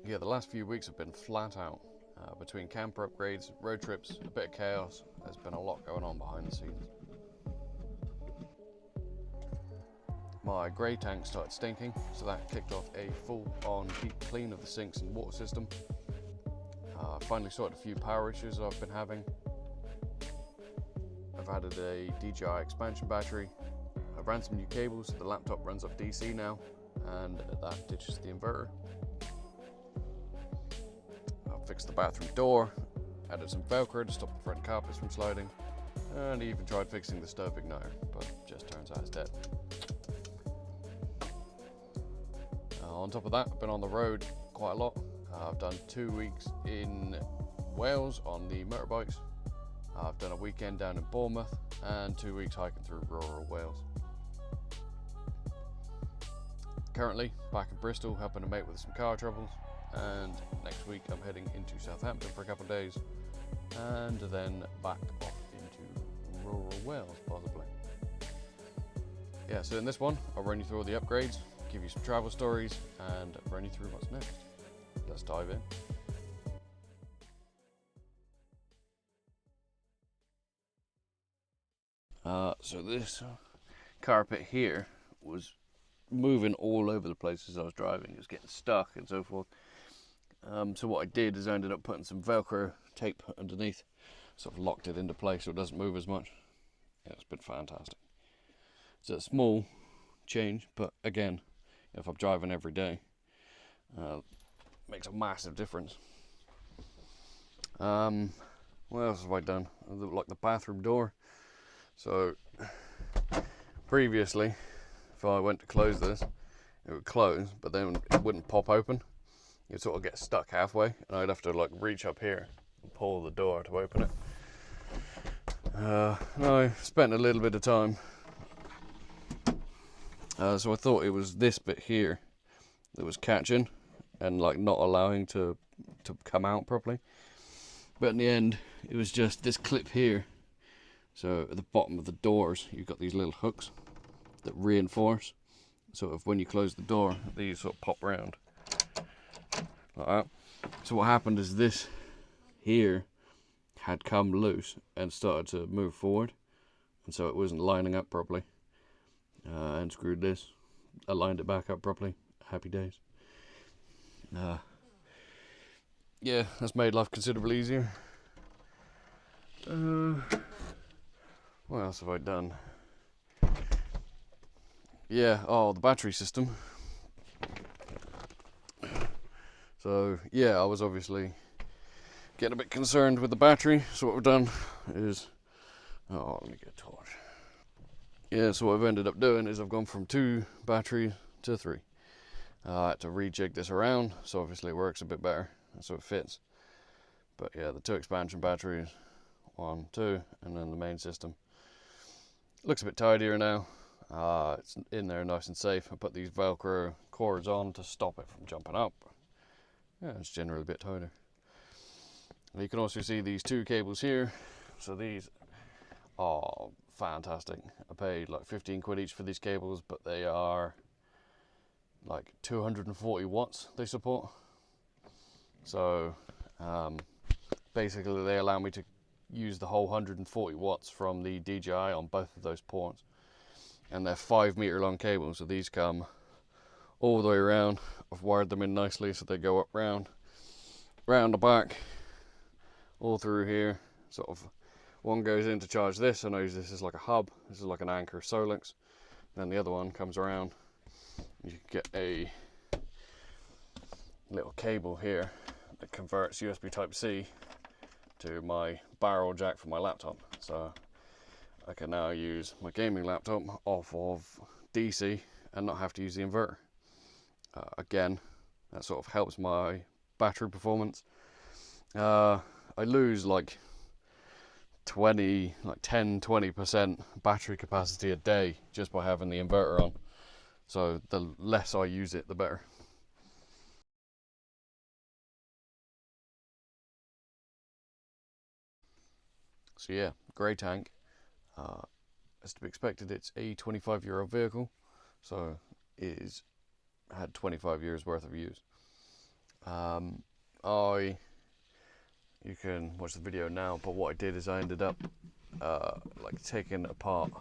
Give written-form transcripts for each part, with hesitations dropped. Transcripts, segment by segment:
Yeah, the last few weeks have been flat out. Between camper upgrades, road trips, a bit of chaos, there's been a lot going on behind the scenes. My grey tank started stinking, so that kicked off a full-on deep clean of the sinks and water system. Finally sorted a few power issues I've been having. I've added a DJI expansion battery. I ran some new cables, the laptop runs off DC now, and that ditches the inverter. I fixed the bathroom door, added some Velcro to stop the front carpets from sliding, and even tried fixing the stove igniter, but just turns out it's dead. On top of that, I've been on the road quite a lot. I've done 2 weeks in Wales on the motorbikes. I've done a weekend down in Bournemouth and 2 weeks hiking through rural Wales. Currently back in Bristol helping a mate with some car troubles, and next week I'm heading into Southampton for a couple of days and then back off into rural Wales possibly. Yeah, so in this one I'll run you through all the upgrades, give you some travel stories and run you through what's next. Let's dive in. So this carpet here was moving all over the place as I was driving. It was getting stuck and so forth. So what I did is I ended up putting some Velcro tape underneath, sort of locked it into place so it doesn't move as much. Yeah, it's been fantastic. It's a small change, but again, if I'm driving every day, makes a massive difference. What else have I done? Like the bathroom door. So previously, if I went to close this, it would close, but then it wouldn't pop open. You'd sort of get stuck halfway, and I'd have to like reach up here and pull the door to open it. I spent a little bit of time. So I thought it was this bit here that was catching and like not allowing to come out properly. But in the end, it was just this clip here. So at the bottom of the doors, you've got these little hooks that reinforce. So if when you close the door, these sort of pop round like that. So what happened is this here had come loose and started to move forward, and so it wasn't lining up properly. And screwed this, aligned it back up properly. Happy days. Yeah, that's made life considerably easier. What else have I done? Yeah, the battery system. So yeah, I was obviously getting a bit concerned with the battery. So what we've done is, let me get a torch. Yeah, so what I've ended up doing is I've gone from 2 batteries to 3. I had to rejig this around, so obviously it works a bit better, so it fits. But yeah, the 2 expansion batteries, 1, 2, and then the main system. Looks a bit tidier now. It's in there nice and safe. I put these Velcro cords on to stop it from jumping up. Yeah, it's generally a bit tighter. And you can also see these 2 cables here. So these are fantastic. I paid like 15 quid each for these cables, but they are like 240 watts they support. So basically they allow me to use the whole 140 watts from the DJI on both of those ports. And they're 5 meter long cables, so these come all the way around. I've wired them in nicely so they go up round the back, all through here. Sort of one goes in to charge this, and I use this as like a hub. This is like an Anker Solix. Then the other one comes around. You can get a little cable here that converts USB Type-C to my barrel jack for my laptop. So I can now use my gaming laptop off of DC and not have to use the inverter. Again, that sort of helps my battery performance. I lose like 10-20% battery capacity a day just by having the inverter on. So the less I use it, the better. So yeah, grey tank. As to be expected, it's a 25-year-old vehicle, so it had 25 years worth of use. You can watch the video now, but what I did is I ended up like taking apart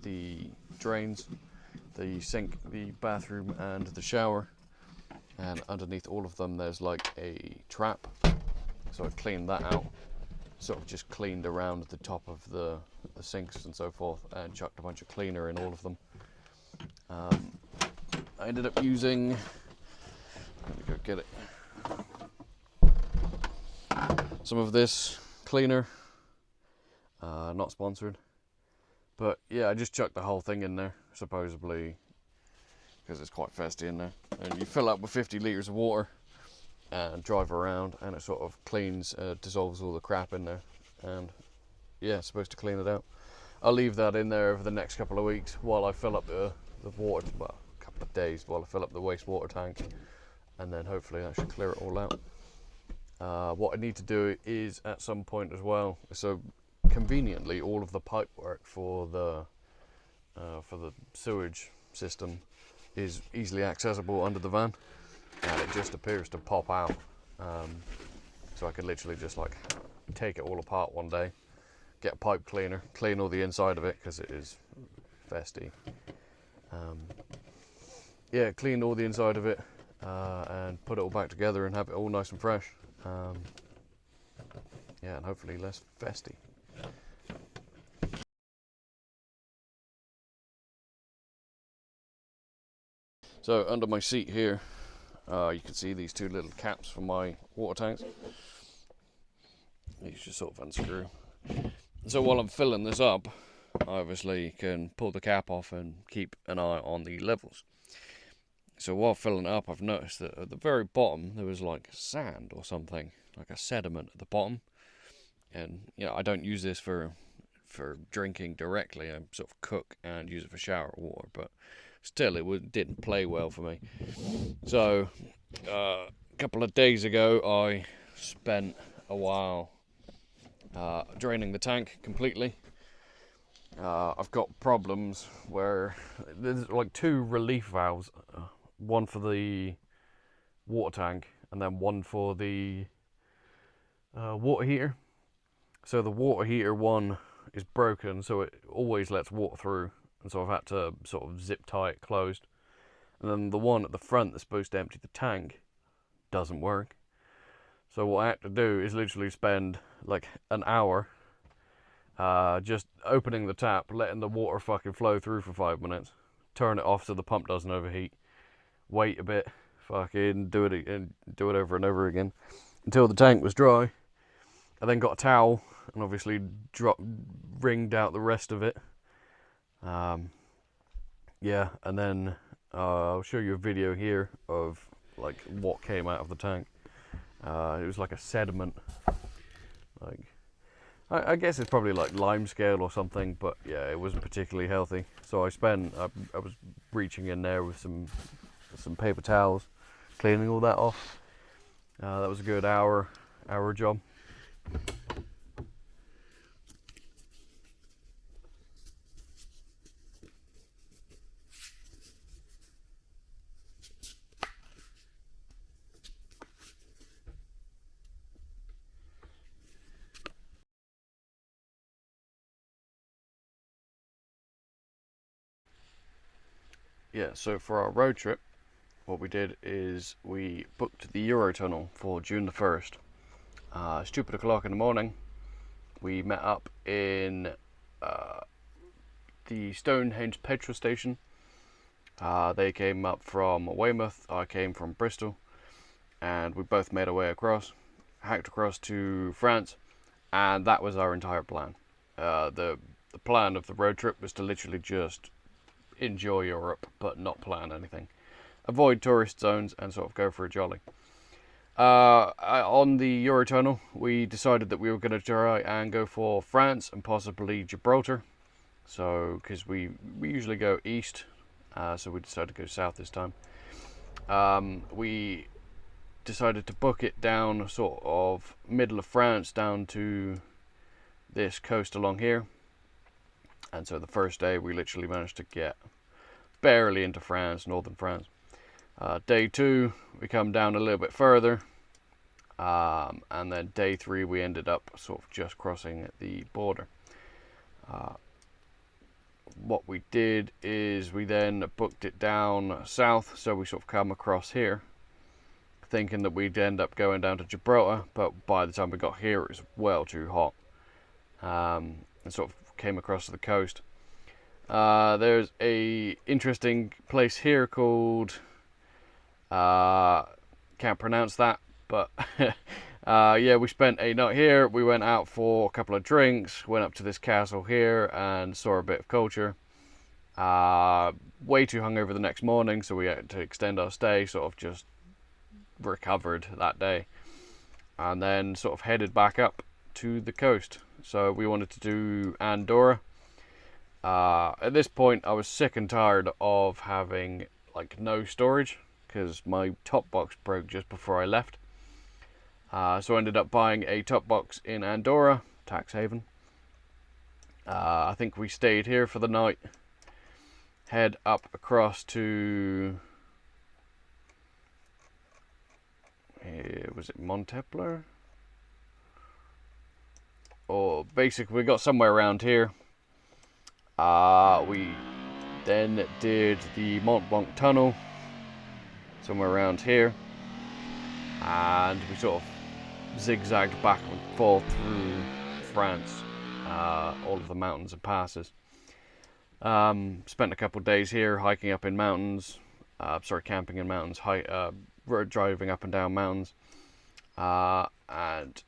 the drains, the sink, the bathroom and the shower, and underneath all of them there's like a trap, so I've cleaned that out, sort of just cleaned around the top of the sinks and so forth, and chucked a bunch of cleaner in all of them. I ended up using, let me go get it, some of this cleaner, not sponsored, but yeah, I just chucked the whole thing in there, supposedly because it's quite festy in there, and you fill up with 50 litres of water and drive around, and it sort of cleans, dissolves all the crap in there, and yeah, it's supposed to clean it out. I'll leave that in there over the next couple of weeks while I fill up the water, well, a couple of days while I fill up the wastewater tank, and then hopefully that should clear it all out. What I need to do is at some point as well, so conveniently all of the pipe work for the sewage system is easily accessible under the van, and it just appears to pop out, so I could literally just like take it all apart one day, get a pipe cleaner, clean all the inside of it because it is festy. Yeah, clean all the inside of it and put it all back together and have it all nice and fresh. Yeah, and hopefully less festy. So under my seat here, you can see these two little caps for my water tanks. These just sort of unscrew. So while I'm filling this up, I obviously can pull the cap off and keep an eye on the levels. So while filling it up, I've noticed that at the very bottom there was like sand or something, like a sediment at the bottom. And you know, I don't use this for drinking directly. I sort of cook and use it for shower water, but still it didn't play well for me. So a couple of days ago I spent a while draining the tank completely. I've got problems where there's like two relief valves, one for the water tank and then one for the water heater. So the water heater one is broken, so it always lets water through, and so I've had to sort of zip tie it closed. And then the one at the front that's supposed to empty the tank doesn't work. So what I had to do is literally spend like an hour just opening the tap, letting the water fucking flow through for 5 minutes, turn it off so the pump doesn't overheat, wait a bit, fucking do it over and over again until the tank was dry. I then got a towel and obviously wringed out the rest of it. Yeah, and then I'll show you a video here of like what came out of the tank. It was like a sediment, like I guess it's probably like lime scale or something, but yeah, it wasn't particularly healthy. So I was reaching in there with some paper towels, cleaning all that off. That was a good hour job. Yeah, so for our road trip, what we did is we booked the Eurotunnel for June the 1st. Stupid o'clock in the morning, we met up in the Stonehenge petrol station. They came up from Weymouth, I came from Bristol, and we both made our way across, hacked across to France, and that was our entire plan. The plan of the road trip was to literally just enjoy Europe, but not plan anything. Avoid tourist zones and sort of go for a jolly. On the Eurotunnel, we decided that we were going to try and go for France and possibly Gibraltar. So, because we usually go east, so we decided to go south this time. We decided to book it down sort of middle of France down to this coast along here. And so the first day we literally managed to get barely into France, northern France. Day 2 we come down a little bit further, and then day 3 we ended up sort of just crossing the border. What we did is we then booked it down south, so we sort of come across here thinking that we'd end up going down to Gibraltar, but by the time we got here it was well too hot, and sort of came across to the coast. There's a interesting place here called, can't pronounce that, but yeah, we spent a night here. We went out for a couple of drinks, went up to this castle here and saw a bit of culture. Way too hungover the next morning, so we had to extend our stay, sort of just recovered that day, and then sort of headed back up to the coast. So we wanted to do Andorra. At this point I was sick and tired of having like no storage, because my top box broke just before I left. So I ended up buying a top box in Andorra, tax haven. I think we stayed here for the night, head up across to, was it Montepler? Or basically we got somewhere around here. We then did the Mont Blanc tunnel somewhere around here, and we sort of zigzagged back and forth through France, all of the mountains and passes. Spent a couple of days here hiking up in mountains, camping in mountains, driving up and down mountains, and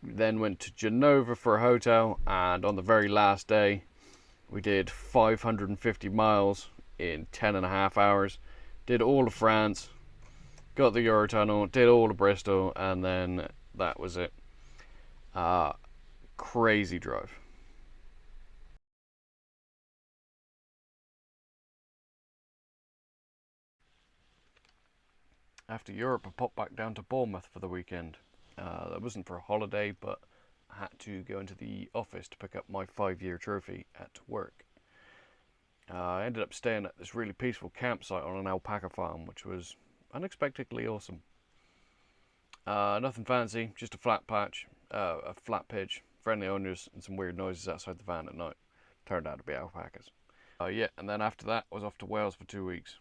then went to Genova for a hotel, and on the very last day we did 550 miles in 10.5 hours, did all of France, got the Eurotunnel, did all of Bristol, and then that was it. Crazy drive. After Europe, I popped back down to Bournemouth for the weekend. That wasn't for a holiday, but I had to go into the office to pick up my 5-year trophy at work. I ended up staying at this really peaceful campsite on an alpaca farm, which was unexpectedly awesome. Nothing fancy, just a flat patch, a flat pitch, friendly owners, and some weird noises outside the van at night. Turned out to be alpacas. Yeah, and then after that, I was off to Wales for 2 weeks.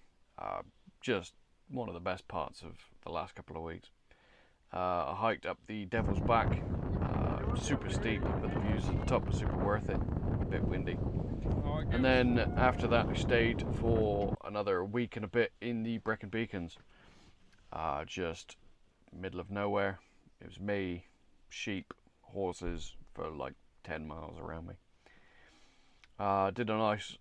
Just one of the best parts of the last couple of weeks. I hiked up the Devil's Back. It was super steep, but the views at the top were super worth it. A bit windy. And then after that, I stayed for another week and a bit in the Brecon Beacons. Just middle of nowhere. It was me, sheep, horses for like 10 miles around me. Did a nice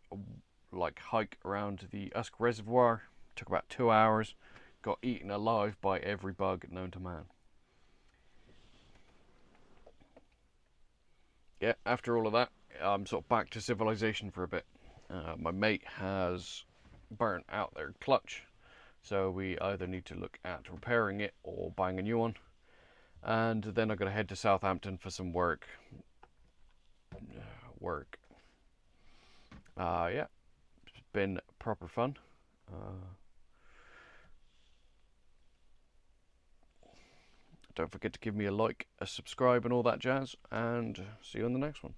hike around the Usk Reservoir. Took about 2 hours. Got eaten alive by every bug known to man. Yeah, after all of that, I'm sort of back to civilization for a bit. My mate has burnt out their clutch, so we either need to look at repairing it or buying a new one. And then I'm going to head to Southampton for some work. Yeah, it's been proper fun. Don't forget to give me a like, a subscribe, and all that jazz, and see you on the next one.